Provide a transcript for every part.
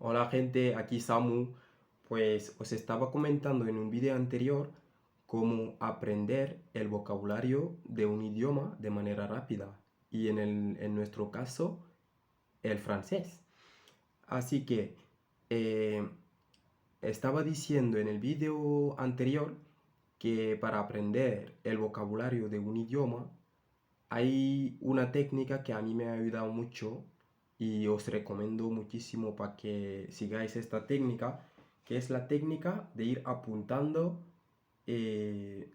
Hola gente, aquí Samu. Pues os estaba comentando en un vídeo anterior cómo aprender el vocabulario de un idioma de manera rápida y en nuestro caso el francés. Así que eh, estaba diciendo en el vídeo anterior que para aprender el vocabulario de un idioma hay una técnica que a mí me ha ayudado mucho y os recomiendo muchísimo para que sigáis esta técnica, que es la técnica de ir apuntando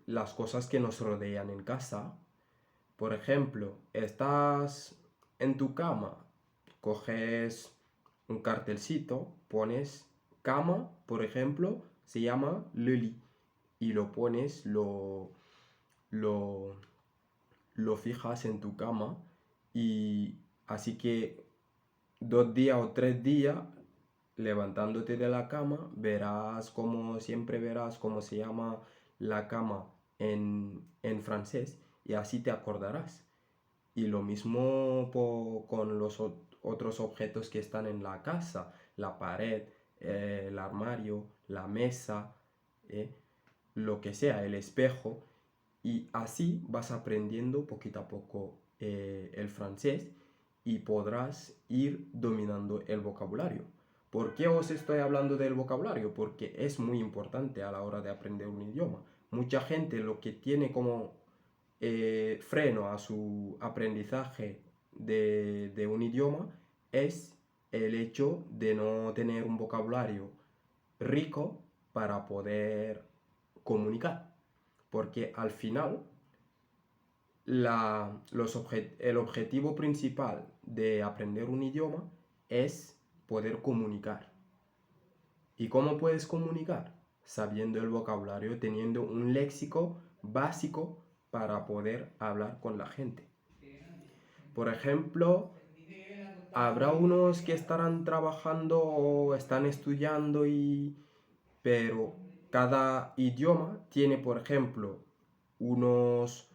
las cosas que nos rodean en casa. Por ejemplo, estás en tu cama, coges un cartelcito, pones cama, por ejemplo, se llama le lit, y lo pones, lo, lo fijas en tu cama y así que 2 días o 3 días levantándote de la cama verás como siempre verás cómo se llama la cama en francés y así te acordarás. Y lo mismo con los otros objetos que están en la casa, la pared, el armario, la mesa, ¿eh? Lo que sea, el espejo. Y así vas aprendiendo poquito a poco el francés y podrás ir dominando el vocabulario. ¿Por qué os estoy hablando del vocabulario? Porque es muy importante a la hora de aprender un idioma. Mucha gente lo que tiene como freno a su aprendizaje de un idioma es el hecho de no tener un vocabulario rico para poder comunicar. Porque al final el objetivo principal de aprender un idioma es poder comunicar. ¿Y cómo puedes comunicar? Sabiendo el vocabulario, teniendo un léxico básico para poder hablar con la gente. Por ejemplo, habrá unos que estarán trabajando o están estudiando pero cada idioma tiene, por ejemplo, unos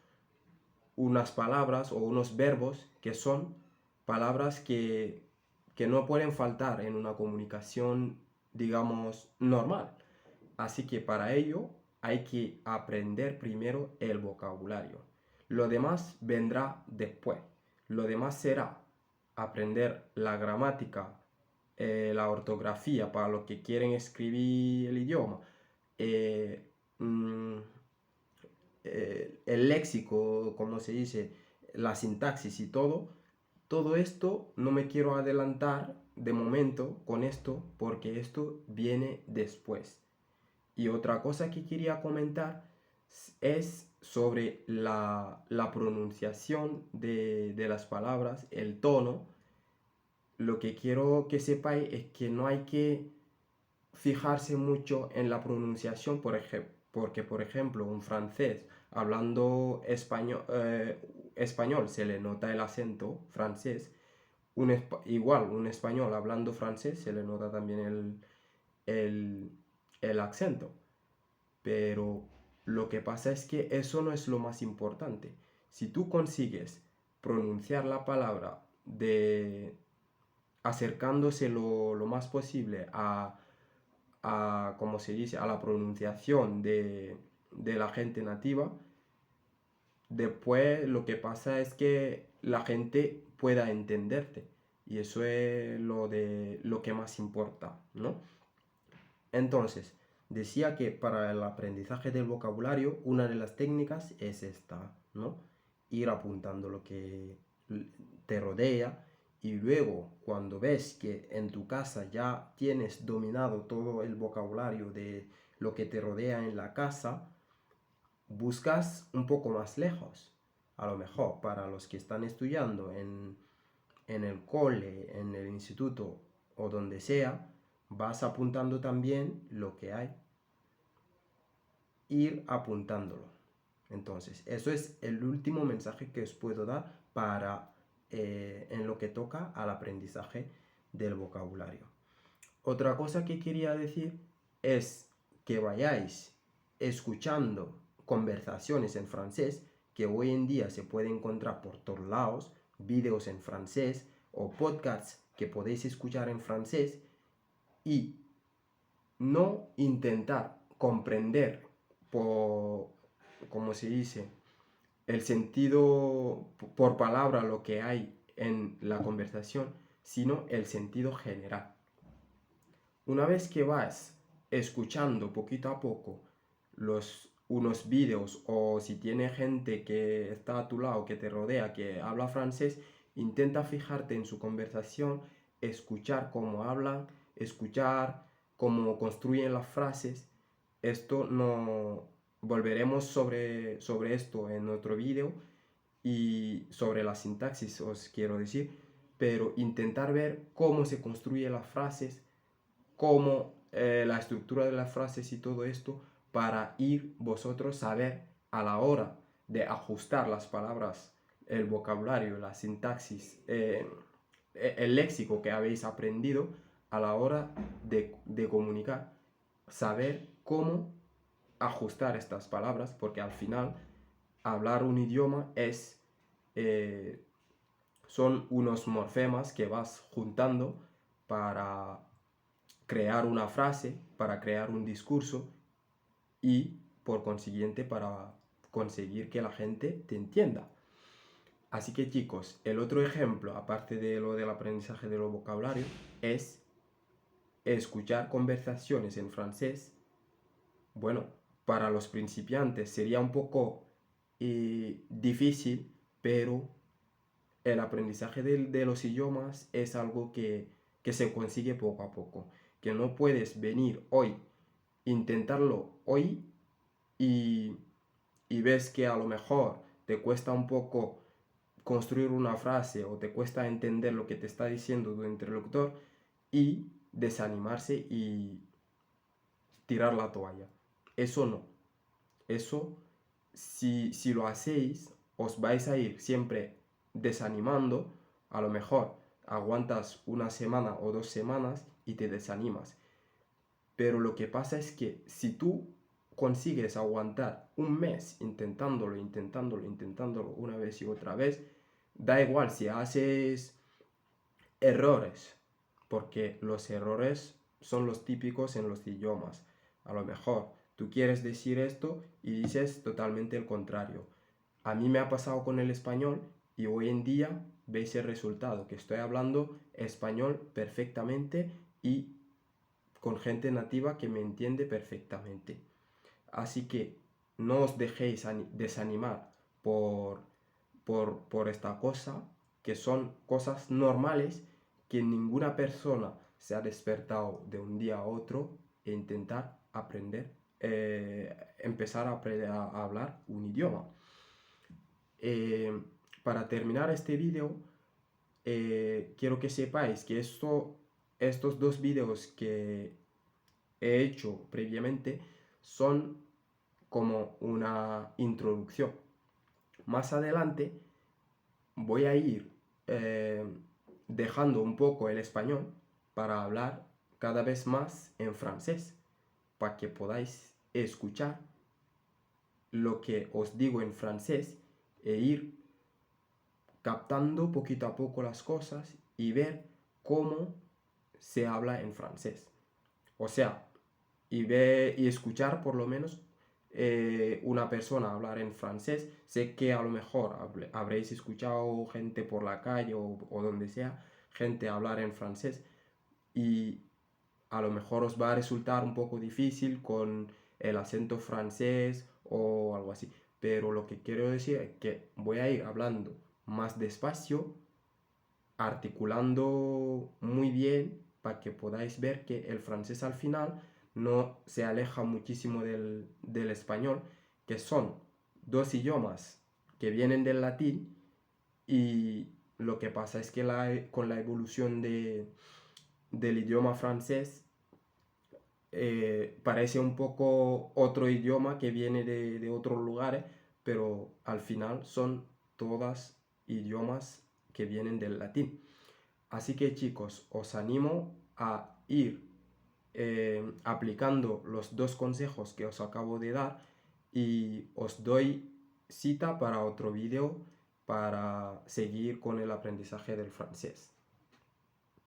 unas palabras o unos verbos que son palabras que no pueden faltar en una comunicación, digamos, normal. Así que para ello hay que aprender primero el vocabulario. Lo demás vendrá después. Lo demás será aprender la gramática, la ortografía para los que quieren escribir el idioma, eh, mm, el léxico, como se dice, la sintaxis y todo esto no me quiero adelantar de momento con esto porque esto viene después. Y otra cosa que quería comentar es sobre la pronunciación de las palabras, el tono. Lo que quiero que sepáis es que no hay que fijarse mucho en la pronunciación, porque por ejemplo un francés hablando español se le nota el acento francés, igual un español hablando francés se le nota también el, el acento, pero lo que pasa es que eso no es lo más importante. Si tú consigues pronunciar la palabra acercándose lo más posible como se dice, a la pronunciación de la gente nativa, después lo que pasa es que la gente pueda entenderte. Y eso es lo que más importa, ¿no? Entonces, decía que para el aprendizaje del vocabulario, una de las técnicas es esta, ¿no? Ir apuntando lo que te rodea y luego cuando ves que en tu casa ya tienes dominado todo el vocabulario de lo que te rodea en la casa, buscas un poco más lejos. A lo mejor para los que están estudiando en el cole, en el instituto o donde sea, vas apuntando también lo que hay. Ir apuntándolo. Entonces, eso es el último mensaje que os puedo dar para en lo que toca al aprendizaje del vocabulario. Otra cosa que quería decir es que vayáis escuchando conversaciones en francés que hoy en día se puede encontrar por todos lados, vídeos en francés o podcasts que podéis escuchar en francés y no intentar comprender por, como se dice, el sentido por palabra lo que hay en la conversación, sino el sentido general. Una vez que vas escuchando poquito a poco unos vídeos, o si tiene gente que está a tu lado, que te rodea, que habla francés, intenta fijarte en su conversación, escuchar cómo hablan, escuchar cómo construyen las frases. Esto no volveremos sobre esto en otro vídeo, y sobre la sintaxis os quiero decir, pero intentar ver cómo se construyen las frases, cómo la estructura de las frases y todo esto, para ir vosotros saber a la hora de ajustar las palabras, el vocabulario, la sintaxis, el léxico que habéis aprendido a la hora de comunicar, saber cómo ajustar estas palabras, porque al final hablar un idioma eh, son unos morfemas que vas juntando para crear una frase, para crear un discurso y por consiguiente para conseguir que la gente te entienda. Así que chicos, el otro ejemplo, aparte de lo del aprendizaje de los vocabularios, es escuchar conversaciones en francés. Bueno, para los principiantes sería un poco difícil, pero el aprendizaje de los idiomas es algo que se consigue poco a poco. Que no puedes venir hoy, intentarlo hoy y, y ves que a lo mejor te cuesta un poco construir una frase o te cuesta entender lo que te está diciendo tu interlocutor, y desanimarse y tirar la toalla. Eso no. Eso, si lo hacéis, os vais a ir siempre desanimando. A lo mejor aguantas una semana o 2 semanas y te desanimas. Pero lo que pasa es que si tú consigues aguantar un mes intentándolo una vez y otra vez, da igual si haces errores, porque los errores son los típicos en los idiomas. A lo mejor tú quieres decir esto y dices totalmente el contrario. A mí me ha pasado con el español y hoy en día veis el resultado, que estoy hablando español perfectamente y con gente nativa que me entiende perfectamente. Así que no os dejéis desanimar por esta cosa, que son cosas normales, que ninguna persona se ha despertado de un día a otro e intentar aprender, empezar a hablar un idioma. Para terminar este vídeo, quiero que sepáis que estos dos vídeos que he hecho previamente son como una introducción. Más adelante voy a ir dejando un poco el español para hablar cada vez más en francés, para que podáis escuchar lo que os digo en francés e ir captando poquito a poco las cosas y ver cómo se habla en francés. O sea, y escuchar por lo menos una persona hablar en francés. Sé que a lo mejor habréis escuchado gente por la calle o donde sea, gente hablar en francés, y a lo mejor os va a resultar un poco difícil con el acento francés o algo así. Pero lo que quiero decir es que voy a ir hablando más despacio, articulando muy bien, para que podáis ver que el francés al final no se aleja muchísimo del español, que son dos idiomas que vienen del latín, y lo que pasa es que con la evolución del idioma francés parece un poco otro idioma que viene de otros lugares, pero al final son todas idiomas que vienen del latín. Así que chicos, os animo a ir aplicando los dos consejos que os acabo de dar, y os doy cita para otro vídeo para seguir con el aprendizaje del francés.